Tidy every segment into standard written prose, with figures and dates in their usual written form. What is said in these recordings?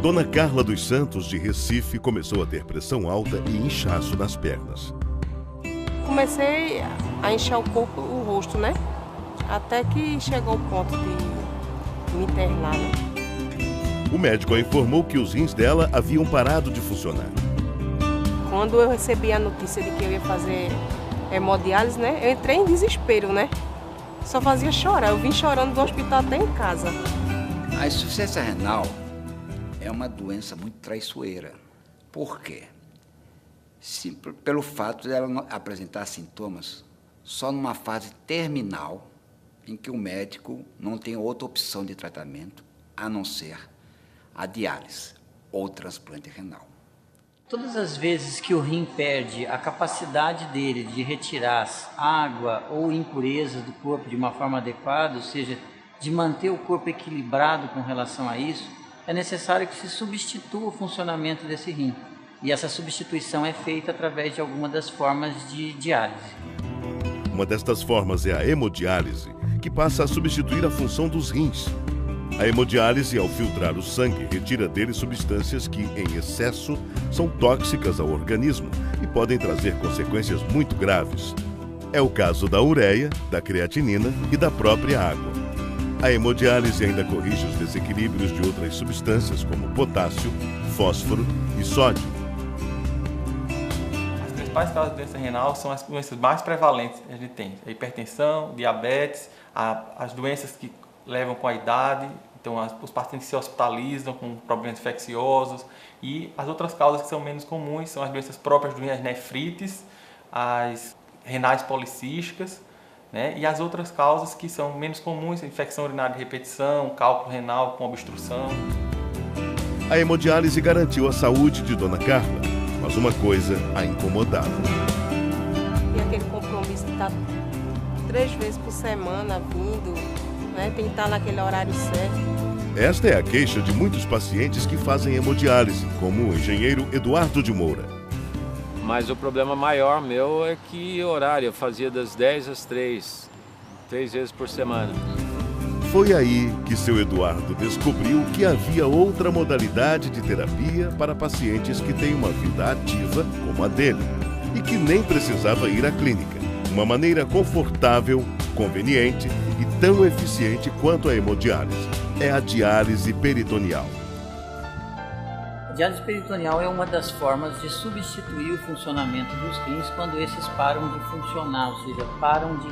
Dona Carla dos Santos, de Recife, começou a ter pressão alta e inchaço nas pernas. Comecei a inchar o corpo, o rosto, né? Até que chegou o ponto de me internar, né? O médico a informou que os rins dela haviam parado de funcionar. Quando eu recebi a notícia de que eu ia fazer hemodiálise, né? Eu entrei em desespero, né? Só fazia chorar. Eu vim chorando do hospital até em casa. A insuficiência renal é uma doença muito traiçoeira. Por quê? Pelo fato de ela não apresentar sintomas só numa fase terminal, em que o médico não tem outra opção de tratamento a não ser a diálise ou o transplante renal. Todas as vezes que o rim perde a capacidade dele de retirar água ou impurezas do corpo de uma forma adequada, ou seja, de manter o corpo equilibrado com relação a isso, é necessário que se substitua o funcionamento desse rim. E essa substituição é feita através de alguma das formas de diálise. Uma destas formas é a hemodiálise, que passa a substituir a função dos rins. A hemodiálise, ao filtrar o sangue, retira dele substâncias que, em excesso, são tóxicas ao organismo e podem trazer consequências muito graves. É o caso da ureia, da creatinina e da própria água. A hemodiálise ainda corrige os desequilíbrios de outras substâncias como potássio, fósforo e sódio. As principais causas de doença renal são as doenças mais prevalentes que a gente tem. A hipertensão, diabetes, as doenças que levam com a idade, então os pacientes se hospitalizam com problemas infecciosos, e as outras causas que são menos comuns são as doenças próprias do rim, as nefrites, as renais policísticas, né? E as outras causas que são menos comuns, infecção urinária de repetição, cálculo renal com obstrução. A hemodiálise garantiu a saúde de Dona Carla, mas uma coisa a incomodava. E aquele compromisso de estar 3 vezes por semana vindo, né? Tem que estar naquele horário certo. Esta é a queixa de muitos pacientes que fazem hemodiálise, como o engenheiro Eduardo de Moura. Mas o problema maior meu é que horário, eu fazia das 10 às 3 vezes por semana. Foi aí que seu Eduardo descobriu que havia outra modalidade de terapia para pacientes que têm uma vida ativa como a dele e que nem precisava ir à clínica. Uma maneira confortável, conveniente e tão eficiente quanto a hemodiálise. É a diálise peritoneal. A diálise peritoneal é uma das formas de substituir o funcionamento dos rins quando esses param de funcionar, ou seja, param de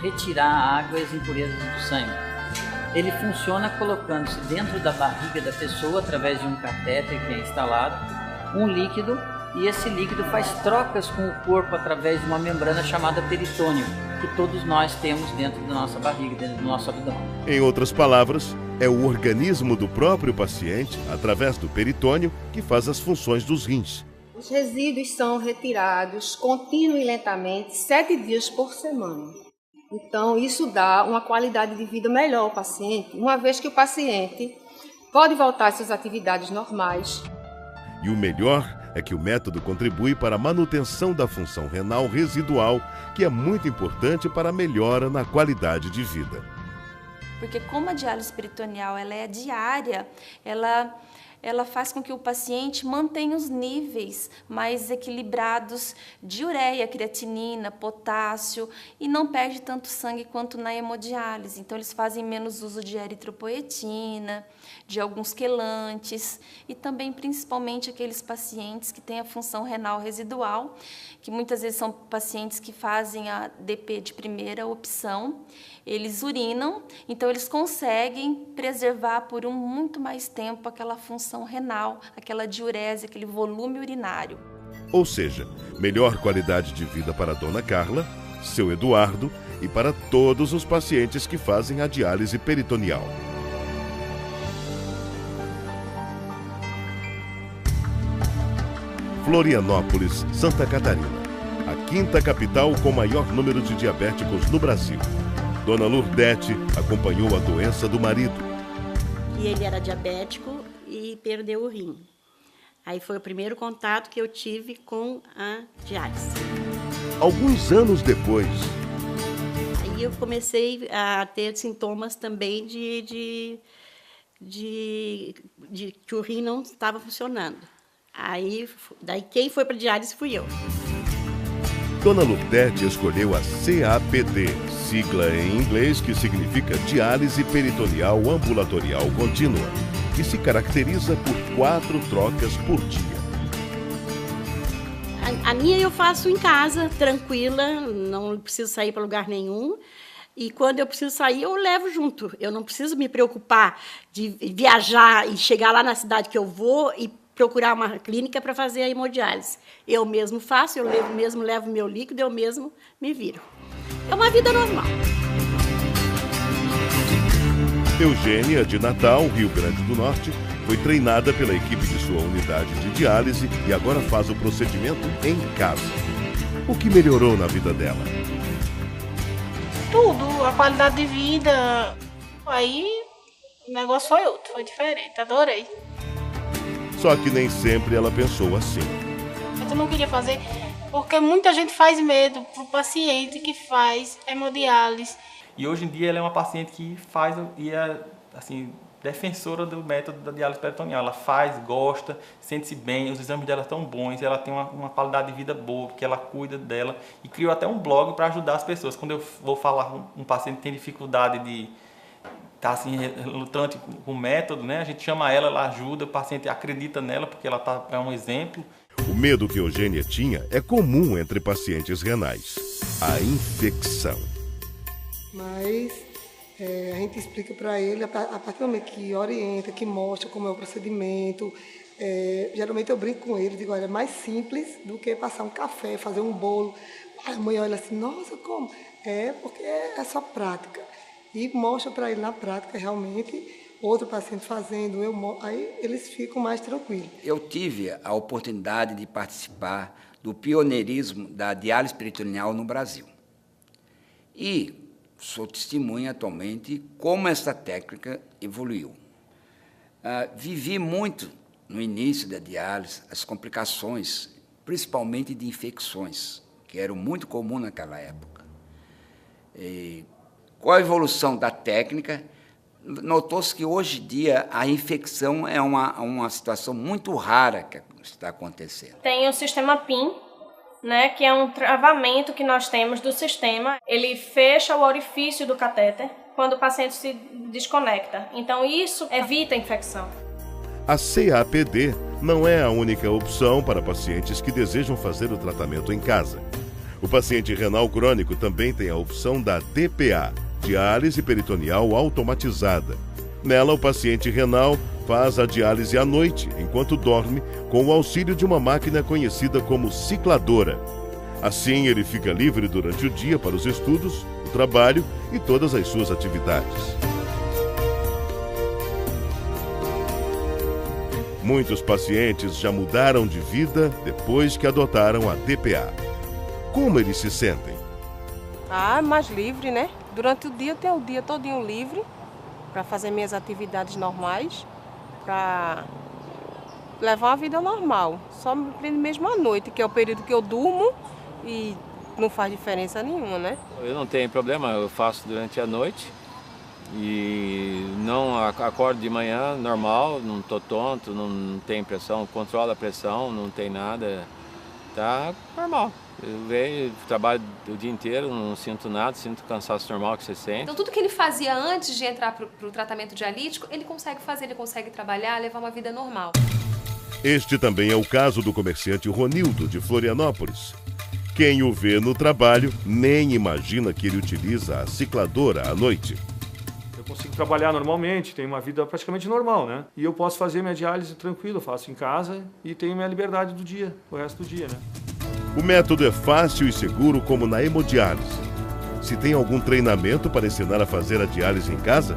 retirar a água e as impurezas do sangue. Ele funciona colocando-se dentro da barriga da pessoa, através de um catéter que é instalado, um líquido, e esse líquido faz trocas com o corpo através de uma membrana chamada peritônio, que todos nós temos dentro da nossa barriga, dentro do nosso abdômen. Em outras palavras, é o organismo do próprio paciente, através do peritônio, que faz as funções dos rins. Os resíduos são retirados contínua e lentamente 7 dias por semana. Então, isso dá uma qualidade de vida melhor ao paciente, uma vez que o paciente pode voltar às suas atividades normais. E o melhor é que o método contribui para a manutenção da função renal residual, que é muito importante para a melhora na qualidade de vida. Porque como a diálise peritoneal ela é diária, ela faz com que o paciente mantenha os níveis mais equilibrados de ureia, creatinina, potássio e não perde tanto sangue quanto na hemodiálise. Então, eles fazem menos uso de eritropoetina, de alguns quelantes e também, principalmente, aqueles pacientes que têm a função renal residual, que muitas vezes são pacientes que fazem a DP de primeira opção. Eles urinam, então eles conseguem preservar por muito mais tempo aquela função renal, aquela diurese, aquele volume urinário. Ou seja, melhor qualidade de vida para Dona Carla, seu Eduardo e para todos os pacientes que fazem a diálise peritoneal. Florianópolis, Santa Catarina, a quinta capital com maior número de diabéticos no Brasil. Dona Lurdete acompanhou a doença do marido. E ele era diabético e perdeu o rim. Aí foi o primeiro contato que eu tive com a diálise. Alguns anos depois... Aí eu comecei a ter sintomas também de de que o rim não estava funcionando. Daí quem foi para a diálise fui eu. Dona Lurdete escolheu a CAPD, sigla em inglês que significa diálise peritoneal ambulatorial contínua, que se caracteriza por 4 trocas por dia. A minha eu faço em casa, tranquila, não preciso sair para lugar nenhum. E quando eu preciso sair, eu levo junto. Eu não preciso me preocupar de viajar e chegar lá na cidade que eu vou e procurar uma clínica para fazer a hemodiálise. Eu mesmo faço, eu levo meu líquido, eu mesmo me viro. É uma vida normal. Eugênia, de Natal, Rio Grande do Norte, foi treinada pela equipe de sua unidade de diálise e agora faz o procedimento em casa. O que melhorou na vida dela? Tudo, a qualidade de vida. Aí o negócio foi outro, foi diferente, adorei. Só que nem sempre ela pensou assim. Eu não queria fazer, porque muita gente faz medo pro paciente que faz hemodiálise. E hoje em dia ela é uma paciente que faz e é assim, defensora do método da diálise peritoneal. Ela faz, gosta, sente-se bem, os exames dela estão bons, ela tem uma qualidade de vida boa, porque ela cuida dela. E criou até um blog para ajudar as pessoas. Quando eu vou falar com um paciente que tem dificuldade de estar assim, lutante com o método, né? A gente chama ela ajuda, o paciente acredita nela, porque ela é um exemplo. O medo que Eugênia tinha é comum entre pacientes renais: a infecção. Mas a gente explica para ele, a partir do momento que orienta, que mostra como é o procedimento. Geralmente eu brinco com ele, digo, olha, é mais simples do que passar um café, fazer um bolo. A mãe olha assim, nossa, como? Porque é só prática. E mostra para ele na prática, realmente, outro paciente fazendo, aí eles ficam mais tranquilos. Eu tive a oportunidade de participar do pioneirismo da diálise peritoneal no Brasil. E sou testemunha atualmente como essa técnica evoluiu. Vivi muito no início da diálise as complicações, principalmente de infecções, que eram muito comuns naquela época. Com a evolução da técnica, notou-se que hoje em dia a infecção é uma situação muito rara que está acontecendo. Tem o sistema PIN, né, que é um travamento que nós temos do sistema. Ele fecha o orifício do catéter quando o paciente se desconecta. Então isso evita a infecção. A CAPD não é a única opção para pacientes que desejam fazer o tratamento em casa. O paciente renal crônico também tem a opção da DPA, diálise peritoneal automatizada. Nela, o paciente renal faz a diálise à noite, enquanto dorme, com o auxílio de uma máquina conhecida como cicladora. Assim, ele fica livre durante o dia para os estudos, o trabalho e todas as suas atividades. Muitos pacientes já mudaram de vida depois que adotaram a DPA. Como eles se sentem? Mais livre, né? Durante o dia eu tenho o dia todinho livre para fazer minhas atividades normais, para levar uma vida normal. Só me prende mesmo à noite, que é o período que eu durmo e não faz diferença nenhuma, né? Eu não tenho problema, eu faço durante a noite e não acordo de manhã normal, não estou tonto, não tem pressão, controlo a pressão, não tem nada, tá normal. Eu venho, trabalho o dia inteiro, não sinto nada, sinto o cansaço normal que você sente. Então tudo que ele fazia antes de entrar para o tratamento dialítico, ele consegue fazer, ele consegue trabalhar, levar uma vida normal. Este também é o caso do comerciante Ronildo, de Florianópolis. Quem o vê no trabalho nem imagina que ele utiliza a cicladora à noite. Eu consigo trabalhar normalmente, tenho uma vida praticamente normal, né? E eu posso fazer minha diálise tranquilo, eu faço em casa e tenho minha liberdade do dia, o resto do dia, né? O método é fácil e seguro como na hemodiálise. Se tem algum treinamento para ensinar a fazer a diálise em casa?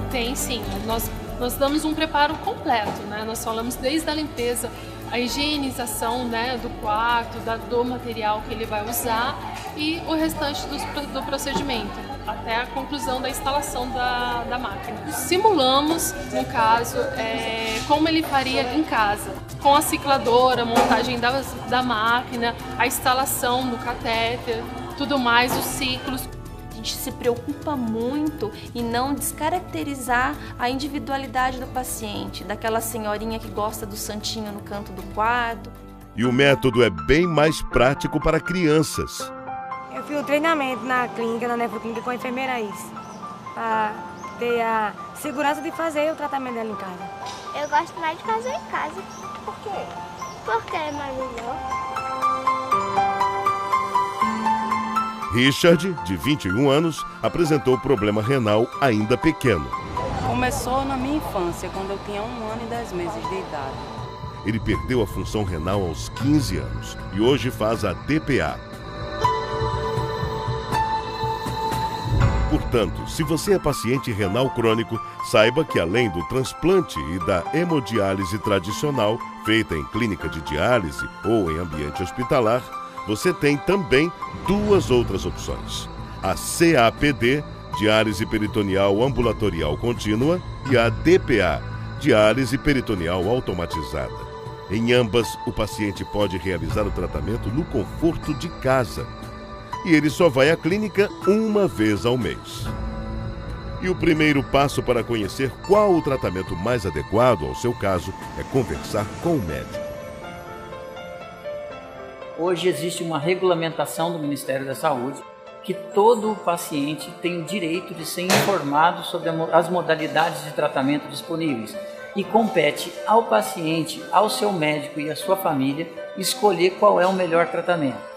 Tem sim, nós damos um preparo completo, né? Nós falamos desde a limpeza, a higienização, né, do quarto, do material que ele vai usar e o restante do procedimento, até a conclusão da instalação da máquina. Simulamos, no caso, como ele faria em casa, com a cicladora, a montagem da máquina, a instalação do catéter, tudo mais, os ciclos. gente se preocupa muito em não descaracterizar a individualidade do paciente, daquela senhorinha que gosta do santinho no canto do quarto. E o método é bem mais prático para crianças. Eu fiz o treinamento na clínica, na nefroclínica, com a enfermeira Is, para ter a segurança de fazer o tratamento dela em casa. Eu gosto mais de fazer em casa. Por quê? Porque é mais melhor. Richard, de 21 anos, apresentou problema renal ainda pequeno. Começou na minha infância, quando eu tinha 1 ano e 10 meses de idade. Ele perdeu a função renal aos 15 anos e hoje faz a DPA. Portanto, se você é paciente renal crônico, saiba que além do transplante e da hemodiálise tradicional, feita em clínica de diálise ou em ambiente hospitalar, você tem também 2 outras opções. A CAPD, diálise peritoneal ambulatorial contínua, e a DPA, diálise peritoneal automatizada. Em ambas, o paciente pode realizar o tratamento no conforto de casa. E ele só vai à clínica 1 vez ao mês. E o primeiro passo para conhecer qual o tratamento mais adequado ao seu caso é conversar com o médico. Hoje existe uma regulamentação do Ministério da Saúde que todo paciente tem o direito de ser informado sobre as modalidades de tratamento disponíveis e compete ao paciente, ao seu médico e à sua família escolher qual é o melhor tratamento.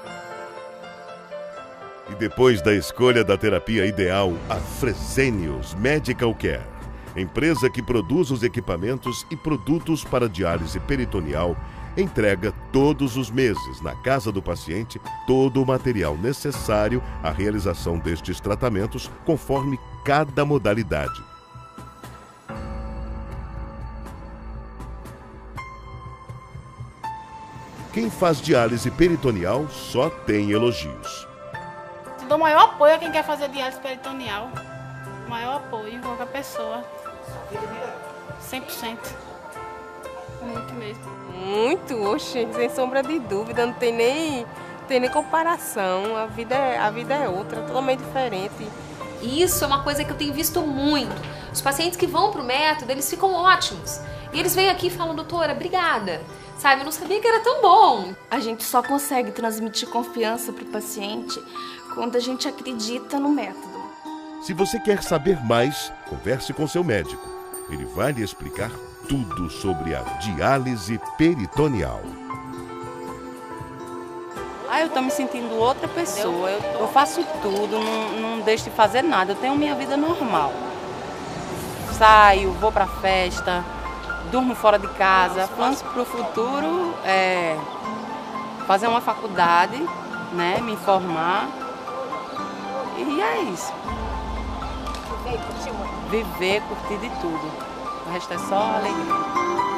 E depois da escolha da terapia ideal, a Fresenius Medical Care, empresa que produz os equipamentos e produtos para diálise peritoneal, entrega todos os meses na casa do paciente todo o material necessário à realização destes tratamentos conforme cada modalidade. Quem faz diálise peritoneal só tem elogios. Dou maior apoio a quem quer fazer diálise peritoneal. Maior apoio, qualquer pessoa. 100%. Muito mesmo. Muito, oxe, sem sombra de dúvida, não tem nem comparação. A vida é outra, totalmente diferente. Isso é uma coisa que eu tenho visto muito. Os pacientes que vão pro método, eles ficam ótimos. E eles vêm aqui e falam, doutora, obrigada. Sabe, eu não sabia que era tão bom. A gente só consegue transmitir confiança pro paciente quando a gente acredita no método. Se você quer saber mais, converse com seu médico. Ele vai lhe explicar tudo sobre a diálise peritoneal. Eu tô me sentindo outra pessoa. Eu faço tudo, não deixo de fazer nada. Eu tenho minha vida normal. Saio, vou pra festa, durmo fora de casa. Planos pro futuro é fazer uma faculdade, né, me informar. E é isso. Viver, curtir de tudo. O resto é só alegria.